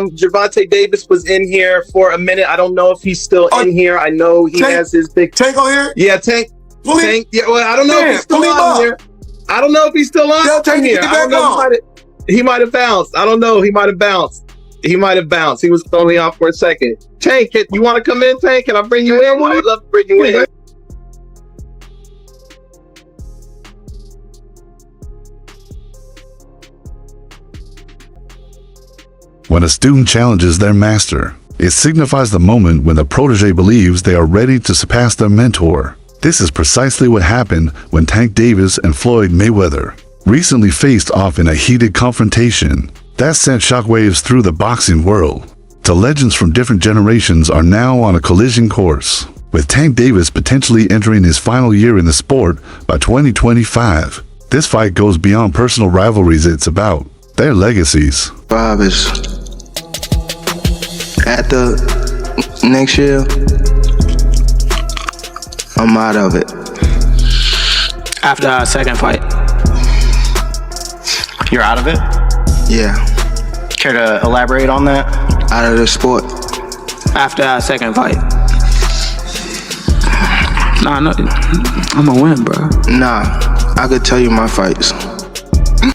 Gervonta Davis was in here for a minute. I don't know if he's still in here. I know he has his big Tank on here. Yeah, Tank. Tank. Yeah, well, I don't know if he's still on here. I don't know if he's still on here. I don't know. He might have bounced. I don't know. He might have bounced. He was only off for a second. Tank, you want to come in, Tank? Can I bring you in? I'd love to bring you in. When a student challenges their master, it signifies the moment when the protege believes they are ready to surpass their mentor. This is precisely what happened when Tank Davis and Floyd Mayweather recently faced off in a heated confrontation that sent shockwaves through the boxing world. The legends from different generations are now on a collision course, with Tank Davis potentially entering his final year in the sport by 2025. This fight goes beyond personal rivalries. It's about their legacies. Bob is after next year, I'm out of it. After our second fight, you're out of it? Yeah. Care to elaborate on that? Out of the sport. After our second fight. Nah, no, I'm gonna win, bro. Nah, I could tell you my fights.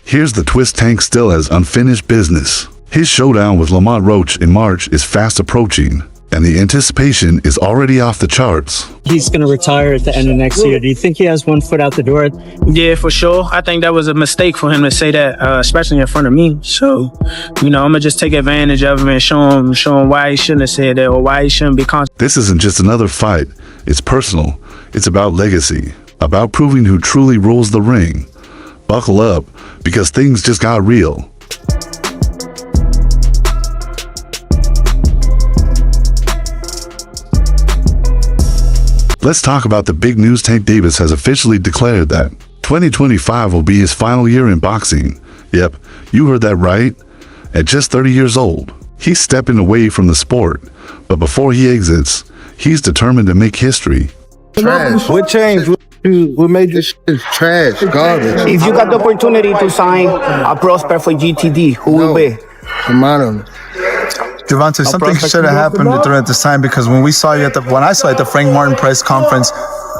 Here's the twist: Tank still has unfinished business. His showdown with Lamont Roach in March is fast approaching, and the anticipation is already off the charts. He's going to retire at the end of next year. Do you think he has one foot out the door? Yeah, for sure. I think that was a mistake for him to say that, especially in front of me. So, I'm going to just take advantage of him and show him why he shouldn't have said that or why he shouldn't be conscious. This isn't just another fight. It's personal. It's about legacy, about proving who truly rules the ring. Buckle up, because things just got real. Let's talk about the big news. Tank Davis has officially declared that 2025 will be his final year in boxing. Yep, you heard that right. At just 30 years old, he's stepping away from the sport. But before he exits, he's determined to make history. Trash. What changed? What made this shit trash? Garbage. If you got the opportunity to sign a prospect for GTD, who will be? I'm out of it. Gervonta, something should have happened during this time, because when I saw you at the Frank Martin press conference,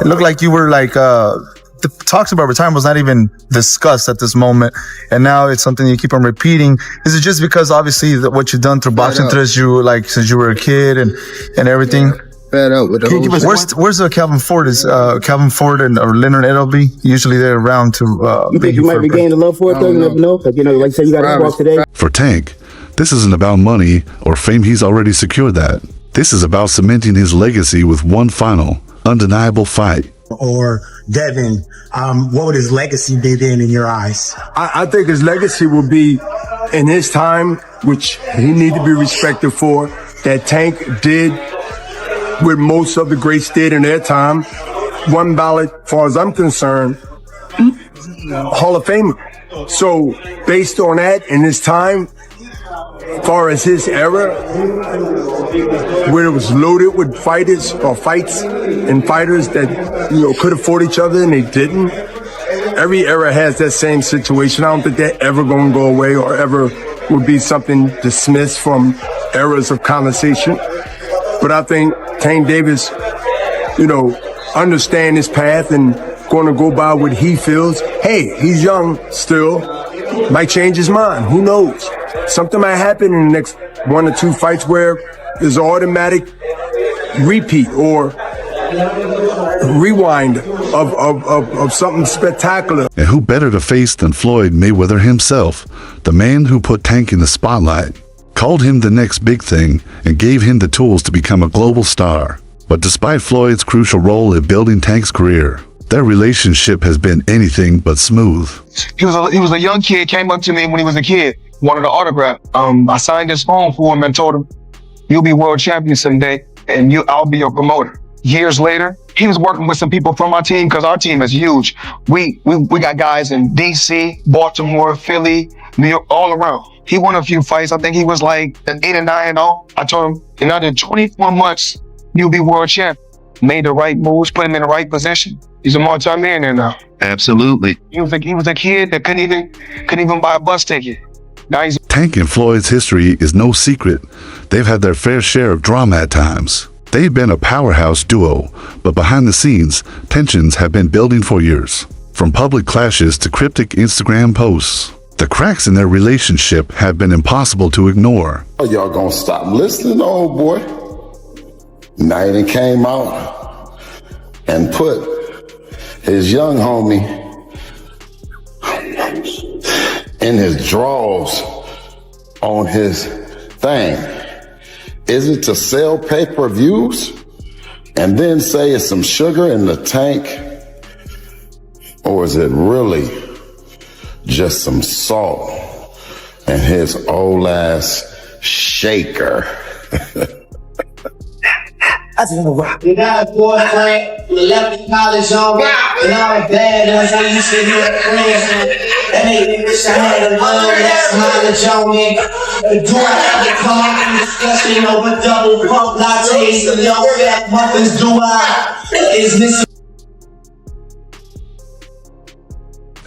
it looked like you were like the talks about retirement was not even discussed at this moment, and now it's something you keep on repeating. Is it just because obviously what you've done through boxing since you were a kid and everything? Fed up with the whole Where's Calvin Ford? Is Calvin Ford or Leonard Edelby? Usually they're around to. You think you might be gaining the love for it though? You never know. Like, like you said, you got to walk today. For Tank, this isn't about money or fame. He's already secured that. This is about cementing his legacy with one final, undeniable fight. Or Devin, what would his legacy be then in your eyes? I think his legacy will be in his time, which he needs to be respected for, that Tank did what most of the greats did in their time. One ballot, as far as I'm concerned, Hall of Famer. So based on that, in his time, as far as his era, where it was loaded with fighters or fights and fighters that could have fought each other and they didn't. Every era has that same situation. I don't think they're ever going to go away or ever would be something dismissed from eras of conversation. But I think Tank Davis, understand his path and going to go by what he feels. Hey, he's young still, might change his mind. Who knows? Something might happen in the next 1 or 2 fights where there's an automatic repeat or rewind of something spectacular. And who better to face than Floyd Mayweather himself, the man who put Tank in the spotlight, called him the next big thing, and gave him the tools to become a global star. But despite Floyd's crucial role in building Tank's career, their relationship has been anything but smooth. He was a young kid, came up to me when he was a kid, wanted an autograph. I signed his phone for him and told him, "You'll be world champion someday, and I'll be your promoter." Years later, he was working with some people from our team, because our team is huge. We got guys in DC, Baltimore, Philly, New York, all around. He won a few fights. I think he was like an 8-9-0. I told him, in under 24 months, you'll be world champ. Made the right moves, put him in the right position. He's a multi-millionaire now. Absolutely. He was a kid that couldn't even buy a bus ticket. Now he's Tank and Floyd's history is no secret. They've had their fair share of drama at times. They've been a powerhouse duo, but behind the scenes, tensions have been building for years. From public clashes to cryptic Instagram posts, the cracks in their relationship have been impossible to ignore. Oh, y'all gonna stop listening, old boy? Now he done came out and put his young homie in his drawers on his thing. Is it to sell pay-per-views and then say it's some sugar in the tank? Or is it really just some salt and his old ass shaker? I just wanna rock. You got a boyfriend, you left the college on me, and all the bad ones I used to do at friends. And they wish I had a love that's mileage on me. Do I have to come up and discussion over double pump lattes and young fat muffins? Do I? Is this?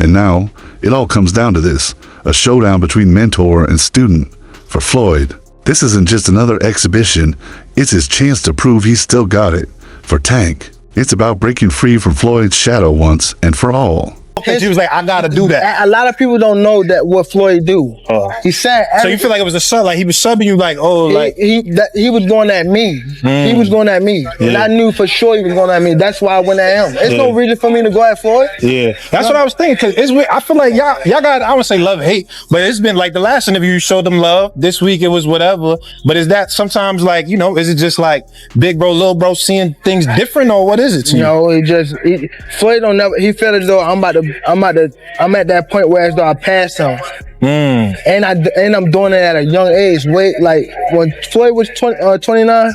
And now, it all comes down to this, a showdown between mentor and student. For Floyd, this isn't just another exhibition, it's his chance to prove he's still got it. For Tank, it's about breaking free from Floyd's shadow once and for all. He was like, I gotta do that. A lot of people don't know that what Floyd do. He said. So you feel like it was a sub, like he was subbing you, like, oh, like he was going at me. He was going at me, and I knew for sure he was going at me. That's why I went at him. There's no reason for me to go at Floyd. Yeah, that's what I was thinking. Cause it's weird. I feel like y'all got, I would say love hate, but it's been like the last interview you showed them love. This week it was whatever. But is that sometimes like, you know, is it just like big bro, little bro seeing things different, or what is it to you? No, Floyd don't never. He felt as though I'm at that point where as though I passed him. And I'm doing it at a young age. Wait, like when Floyd was 29,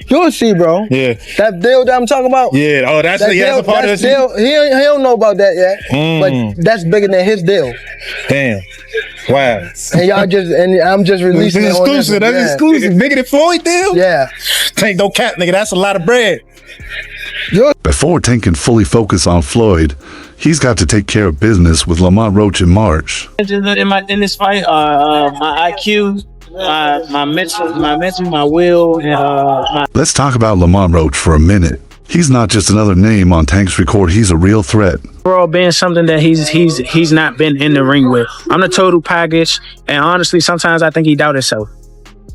you'll see, bro. Yeah. That deal that I'm talking about. Yeah. Oh, that's a part of the deal. He don't know about that yet. But that's bigger than his deal. Damn. Wow. And I'm just releasing this is exclusive. That's exclusive. Bigger than Floyd deal? Yeah. Tank, don't cap, nigga. That's a lot of bread. Before Tank can fully focus on Floyd, he's got to take care of business with Lamont Roach in March. In this fight, my IQ, my mental, my will, and Let's talk about Lamont Roach for a minute. He's not just another name on Tank's record, he's a real threat. overall being something that he's not been in the ring with. I'm the total package, and honestly, sometimes I think he doubt himself.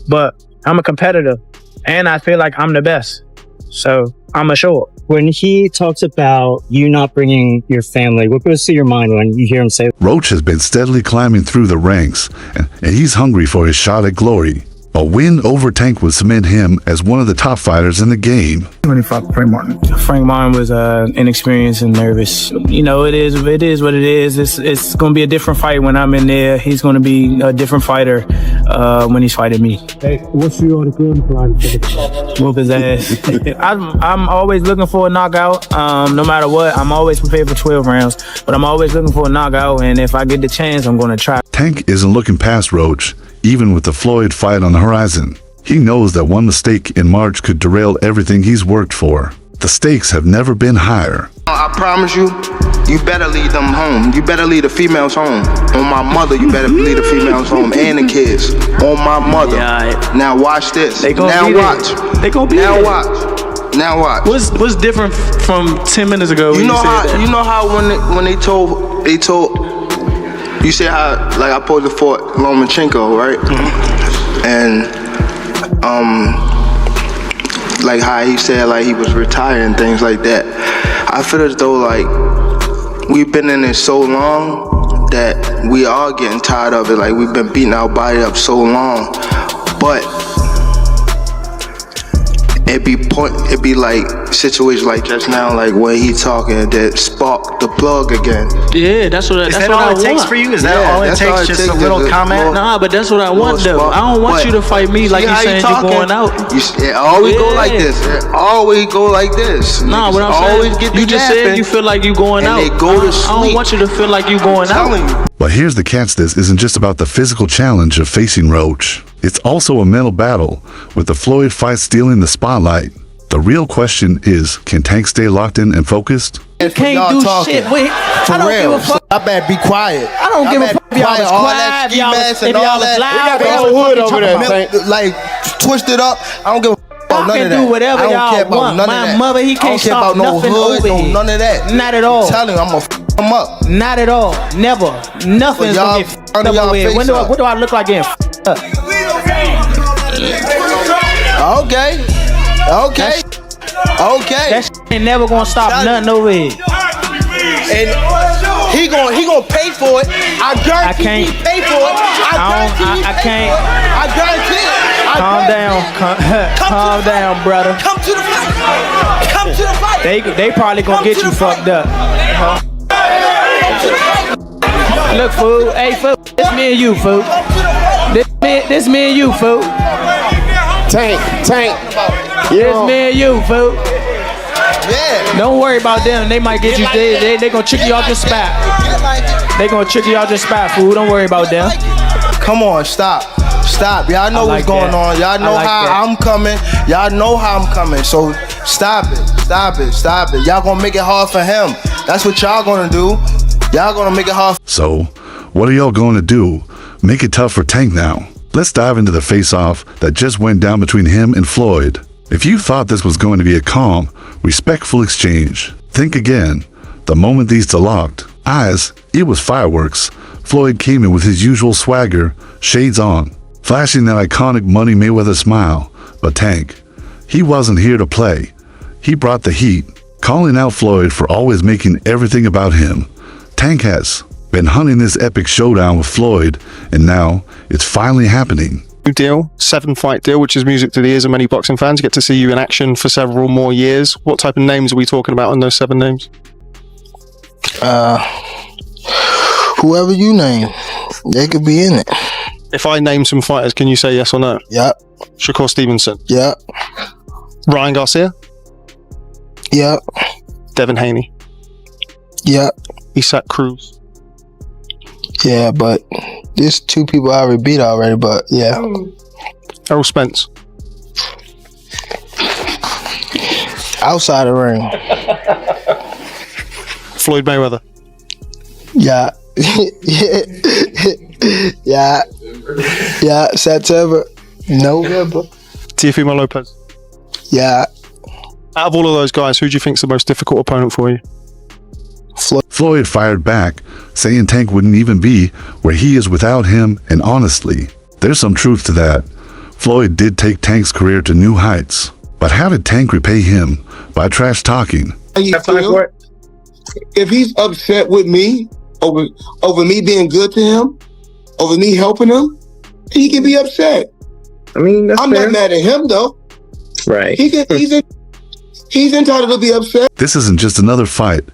But I'm a competitor, and I feel like I'm the best. So I'm a show up. When he talks about you not bringing your family, what goes through your mind when you hear him say? Roach has been steadily climbing through the ranks, and he's hungry for his shot at glory. A win over Tank would cement him as one of the top fighters in the game. When he fought Frank Martin. Frank Martin was inexperienced and nervous. You know, it is what it is. It's going to be a different fight when I'm in there. He's going to be a different fighter when he's fighting me. Hey, what's your game plan? Whoop his ass. I'm always looking for a knockout. No matter what, I'm always prepared for 12 rounds. But I'm always looking for a knockout, and if I get the chance, I'm going to try. Tank isn't looking past Roach, even with the Floyd fight on the horizon. He knows that one mistake in March could derail everything he's worked for. The stakes have never been higher. I promise you, you better lead them home. You better lead the females home. On my mother, you better lead the females home and the kids. On my mother. Yeah, now watch this. Now watch. They gonna be now there. watch. Now watch. What's different from 10 minutes ago? You know how when they told you say how like I posed for Lomachenko, right? Mm-hmm. And like how he said like he was retired and things like that. I feel as though like we've been in it so long that we are getting tired of it. Like we've been beating our body up so long, but it be like situations like just now, like when he talking that spark the plug again. Yeah, that's what all it takes for you. Is that all it takes? Just a little comment? Nah, but that's what I want though. I don't want you to fight me like you saying you're going out. It always go like this. It always go like this. Nah, what I'm always saying, get you just said you feel like you going out. They go to sleep. I don't want you to feel like you going out. But here's the catch: this isn't just about the physical challenge of facing Roach. It's also a mental battle, with the Floyd fight stealing the spotlight. The real question is, can Tank stay locked in and focused? You can't do shit with. I don't give a fuck. I better be quiet. I don't give a fuck if y'all was quiet, if y'all was loud. We got the whole hood over there. Like twisted up. I don't give a fuck about none of that. Do whatever I don't y'all care about want. none of My that. mother, he can't stop nothing over here. None of that. Not at all. I'm telling you, I'm gonna f him up. Not at all. Never. Nothing's gonna get f***ed up over here. What do I look like getting f***ed up? Okay. That shit ain't never gonna stop nothing over here. And he gonna pay for it. I guarantee he pay for it. I guarantee it. Calm down. Calm down, brother. Come to the fight. Come to the fight. They probably gonna get you fucked up. Look, fool. Hey, fool. This me and you, fool. This me and you, fool. Tank. This me and you, fool. Yeah. Don't worry about them. They might get you. They gonna trick you off the spot. They gonna trick you off the spot, fool. Don't worry about them. Come on, stop. Y'all know what's going on. Y'all know how I'm coming. Y'all know how I'm coming. So stop it. Y'all gonna make it hard for him. That's what y'all gonna do. Y'all gonna make it hard. So, what are y'all going to do? Make it tough for Tank now. Let's dive into the face-off that just went down between him and Floyd. If you thought this was going to be a calm, respectful exchange, think again. The moment these two locked eyes, it was fireworks. Floyd came in with his usual swagger, shades on, flashing that iconic Money Mayweather smile. But Tank, he wasn't here to play. He brought the heat, calling out Floyd for always making everything about him. Tank has been hunting this epic showdown with Floyd, and now it's finally happening. Deal, 7-fight deal, which is music to the ears of many boxing fans. Get to see you in action for several more years. What type of names are we talking about in those 7 names? Whoever you name, they could be in it. If I name some fighters, can you say yes or no? Yep. Shakur Stevenson. Yep. Ryan Garcia. Yep. Devin Haney. Yep. Isaac Cruz. Yeah, but there's 2 people I already beat already, but yeah. Errol Spence. Outside the ring. Floyd Mayweather. Yeah. Yeah. September. November. Teofimo Lopez. Yeah. Out of all of those guys, who do you think's the most difficult opponent for you? Floyd fired back, saying Tank wouldn't even be where he is without him, and honestly, there's some truth to that. Floyd did take Tank's career to new heights, but how did Tank repay him? By trash talking. If he's upset with me over me being good to him, over me helping him, he can be upset. I mean, that's I'm fair. not mad at him though. Right. He's entitled to be upset. This isn't just another fight.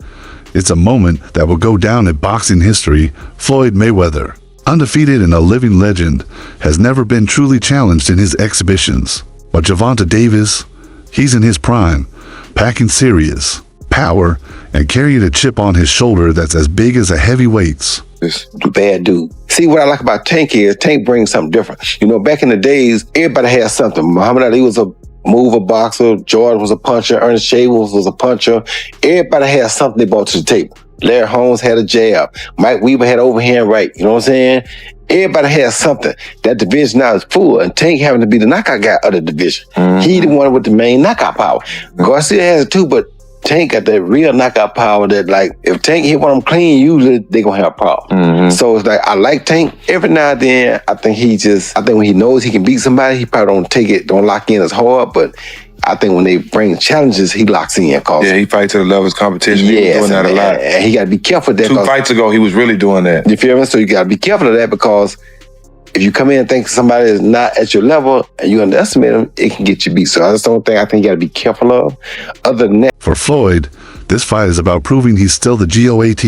It's a moment that will go down in boxing history. Floyd Mayweather, undefeated and a living legend, has never been truly challenged in his exhibitions. But Gervonta Davis, he's in his prime, packing serious power and carrying a chip on his shoulder that's as big as a heavyweight's. This bad dude. See, what I like about Tank is Tank brings something different. You know, back in the days, everybody had something. Muhammad Ali was a mover boxer. Jordan was a puncher. Ernest Shavels was a puncher. Everybody had something they brought to the table. Larry Holmes had a jab. Mike Weaver had overhand right. You know what I'm saying? Everybody has something. That division now is full, and Tank having to be the knockout guy of the division. He the one with the main knockout power. Garcia has it too, but Tank got that real knockout power that, like, if Tank hit one of them clean, usually they gonna have a problem. So it's like, I like Tank. Every now and then, I think when he knows he can beat somebody, he probably don't lock in as hard, but I think when they bring challenges, he locks in. Yeah, he fights to the level of his competition. He was doing that a lot. And he got to be careful of that. 2 fights ago, he was really doing that. You feel me? So you got to be careful of that, because if you come in and think somebody is not at your level and you underestimate them, it can get you beat. So that's the only thing I think you got to be careful of. Other than that, For Floyd, this fight is about proving he's still the GOAT,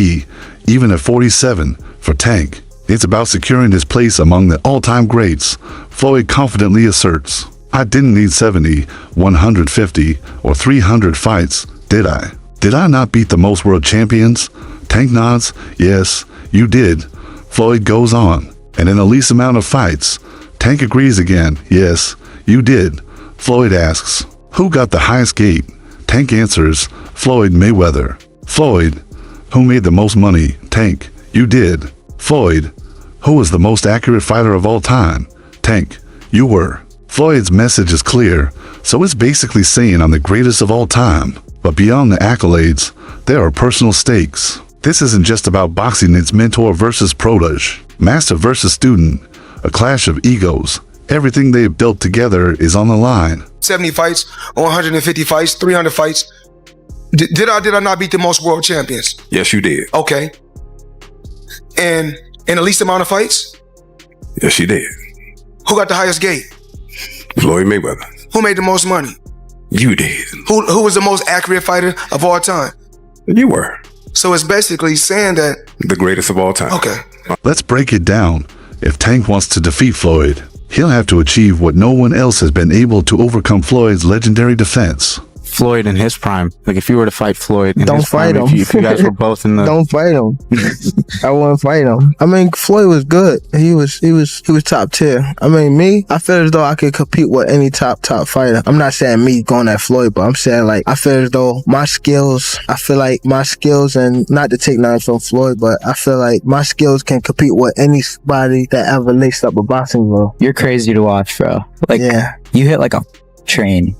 even at 47. For Tank, it's about securing his place among the all-time greats. Floyd confidently asserts, I didn't need 70, 150, or 300 fights, did I? Did I not beat the most world champions? Tank nods, yes, you did. Floyd goes on, and in the least amount of fights. Tank agrees again, yes, you did. Floyd asks, who got the highest gate? Tank answers, Floyd Mayweather. Floyd, who made the most money? Tank, you did. Floyd, who was the most accurate fighter of all time? Tank, you were. Floyd's message is clear, so it's basically saying I'm the greatest of all time. But beyond the accolades, there are personal stakes. This isn't just about boxing, it's mentor versus protege, master versus student, a clash of egos. Everything they've built together is on the line. 70 fights, 150 fights, 300 fights. Did I not beat the most world champions? Yes, you did. Okay. And in the least amount of fights? Yes, you did. Who got the highest gate? Floyd Mayweather. Who made the most money? You did. Who was the most accurate fighter of all time? You were. So it's basically saying that... The greatest of all time. Okay. Let's break it down. If Tank wants to defeat Floyd, he'll have to achieve what no one else has been able to overcome: Floyd's legendary defense. Floyd in his prime. Like if you were to fight Floyd in Don't his fight prime, him. if you guys were both in the... Don't fight him. I wouldn't fight him. I mean, Floyd was good. He was top tier. I mean, me, I feel as though I could compete with any top fighter. I'm not saying me going at Floyd, but I'm saying like, I feel as though my skills, and not to take nothing from Floyd, but I feel like my skills can compete with anybody that ever laced up a boxing glove. You're crazy to watch, bro. Like, yeah. You hit like a train.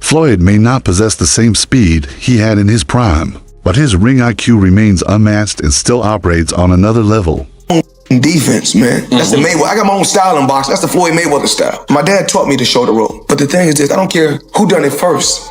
Floyd may not possess the same speed he had in his prime, but his ring IQ remains unmatched and still operates on another level. Defense, man. That's the Mayweather. I got my own style in boxing. That's the Floyd Mayweather style. My dad taught me to shoulder roll. But the thing is this, I don't care who done it first.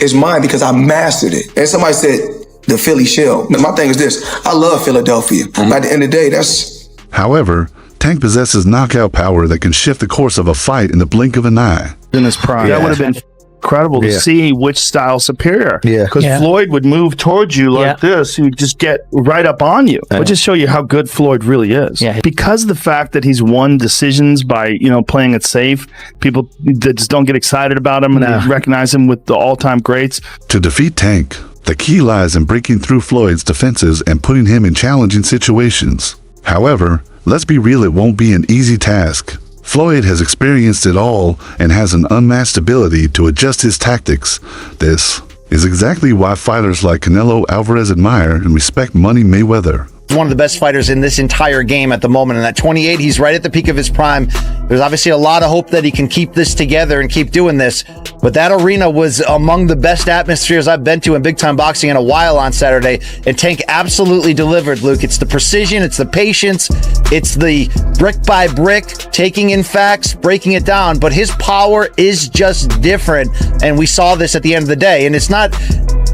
It's mine because I mastered it. And somebody said, the Philly shell. My thing is this, I love Philadelphia. At the end of the day, that's... However, Tank possesses knockout power that can shift the course of a fight in the blink of an eye. In his prime. That would have been incredible to see which style superior. Because Floyd would move towards you like this, he would just get right up on you. But just show you how good Floyd really is. Because of the fact that he's won decisions by, playing it safe, people that just don't get excited about him and they recognize him with the all-time greats. To defeat Tank, the key lies in breaking through Floyd's defenses and putting him in challenging situations. However, let's be real, it won't be an easy task. Floyd has experienced it all and has an unmatched ability to adjust his tactics. This is exactly why fighters like Canelo Alvarez admire and respect Money Mayweather. He's one of the best fighters in this entire game at the moment. And at 28, he's right at the peak of his prime. There's obviously a lot of hope that he can keep this together and keep doing this. But that arena was among the best atmospheres I've been to in big time boxing in a while on Saturday. And Tank absolutely delivered, Luke. It's the precision, it's the patience, it's the brick by brick, taking in facts, breaking it down. But his power is just different. And we saw this at the end of the day. And it's not,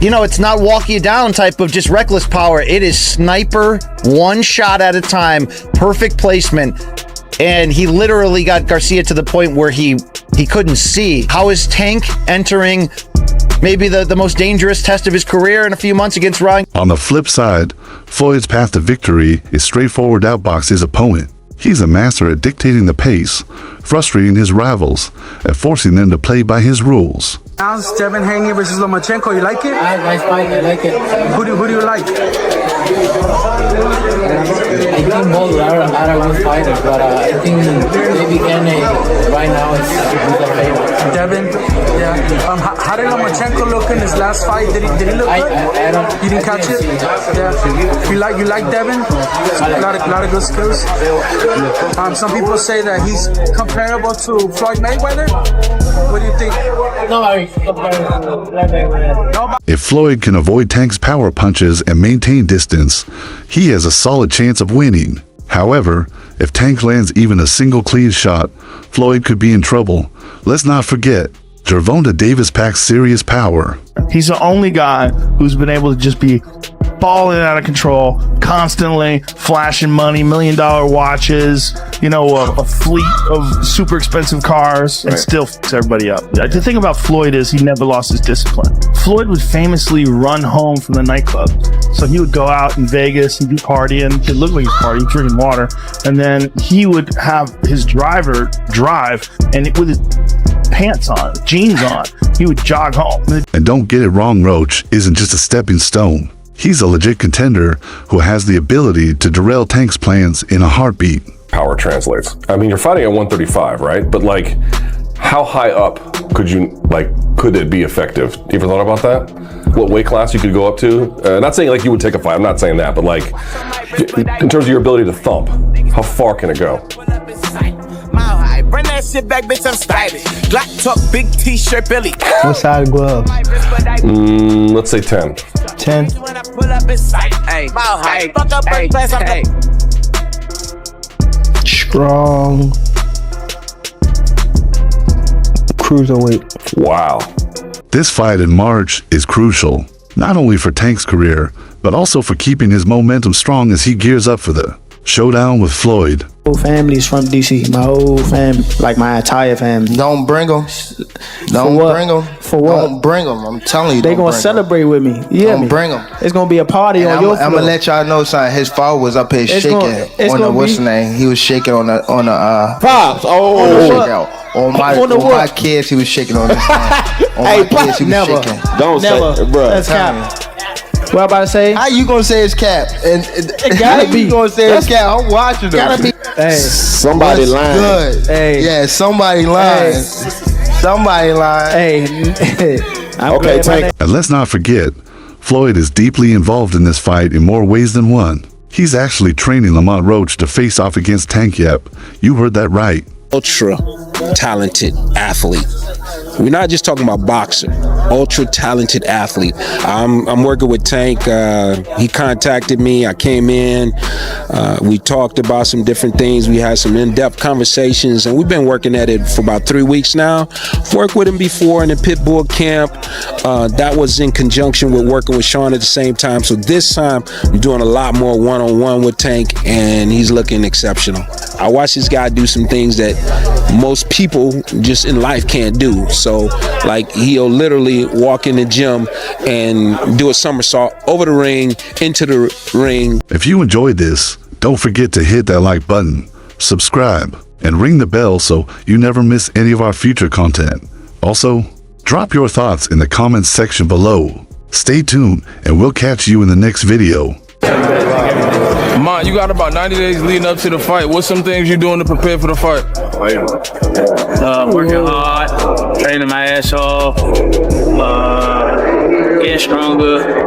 it's not walk you down type of just reckless power. It is sniper, one shot at a time, perfect placement. And he literally got Garcia to the point where he couldn't see. How is Tank entering maybe the most dangerous test of his career in a few months against Ryan? On the flip side, Floyd's path to victory is straightforward: outbox his opponent. He's a master at dictating the pace, frustrating his rivals, and forcing them to play by his rules. How's Devin hanging versus Lomachenko? You like it? Nice fight. I like it. Who do you like? I think both are good fighters, but I think maybe Kenny right now is the favorite. Devin, yeah. How did Lomachenko look in his last fight? Did he look good? You didn't catch it? Yeah. You like Devin? A lot of good skills. Some people say that he's comparable to Floyd Mayweather. What do you think? If Floyd can avoid Tank's power punches and maintain distance, he has a solid chance of winning. However, if Tank lands even a single clean shot, Floyd could be in trouble. Let's not forget, Gervonta Davis packs serious power. He's the only guy who's been able to just be balling out of control, constantly flashing money, $1 million watches, a fleet of super expensive cars, and still fucks everybody up. The thing about Floyd is he never lost his discipline. Floyd would famously run home from the nightclub. So he would go out in Vegas and be partying. It looked like he was partying, drinking water. And then he would have his driver drive, and with his pants on, jeans on, he would jog home. And don't get it wrong, Roach isn't just a stepping stone. He's a legit contender who has the ability to derail Tank's plans in a heartbeat. Power translates. I mean, you're fighting at 135, right? But how high up could it be effective? You ever thought about that? What weight class you could go up to? Not saying like you would take a fight, I'm not saying that, but like in terms of your ability to thump, how far can it go? Bring that shit back, bitch, I'm stylish. Black top, big t-shirt, Billy. What size glove? Let's say 10. 10. Hey. Strong. Cruiserweight. Wow. This fight in March is crucial, not only for Tank's career, but also for keeping his momentum strong as he gears up for the showdown with Floyd. Whole family's from DC. My whole family, like my entire family. Don't bring them. Don't bring them. For what? Don't bring them. I'm telling you. They gonna celebrate with me. Yeah, don't bring them. It's gonna be a party on your floor. I'm gonna let y'all know something. His father was up here shaking on the what's the name? He was shaking on the Pops. On my kids, he was shaking on this thing. On my kids, he was shaking. Don't say, bro. That's cap. What I'm about to say? How you gonna say it's cap? And it gotta be. You gonna say it's cap? I'm watching them. Gotta be. Hey, somebody lying. Good. Hey, yeah, somebody lying. Somebody lying. Hey, okay, Tank. And let's not forget, Floyd is deeply involved in this fight in more ways than one. He's actually training Lamont Roach to face off against Tank Yep. You heard that right. Ultra talented athlete. We're not just talking about boxer, ultra talented athlete. I'm working with Tank. He contacted me. I came in. We talked about some different things. We had some in-depth conversations, and we've been working at it for about 3 weeks now. I've worked with him before in the Pitbull camp. That was in conjunction with working with Sean at the same time. So this time, I'm doing a lot more one-on-one with Tank, and he's looking exceptional. I watched this guy do some things that most people just in life can't do. So like he'll literally walk in the gym and do a somersault over the ring, into the ring. If you enjoyed this, don't forget to hit that like button, subscribe, and ring the bell so you never miss any of our future content. Also, drop your thoughts in the comments section below. Stay tuned and we'll catch you in the next video. Man, you got about 90 days leading up to the fight. What's some things you're doing to prepare for the fight? Working hard, training my ass off, getting stronger.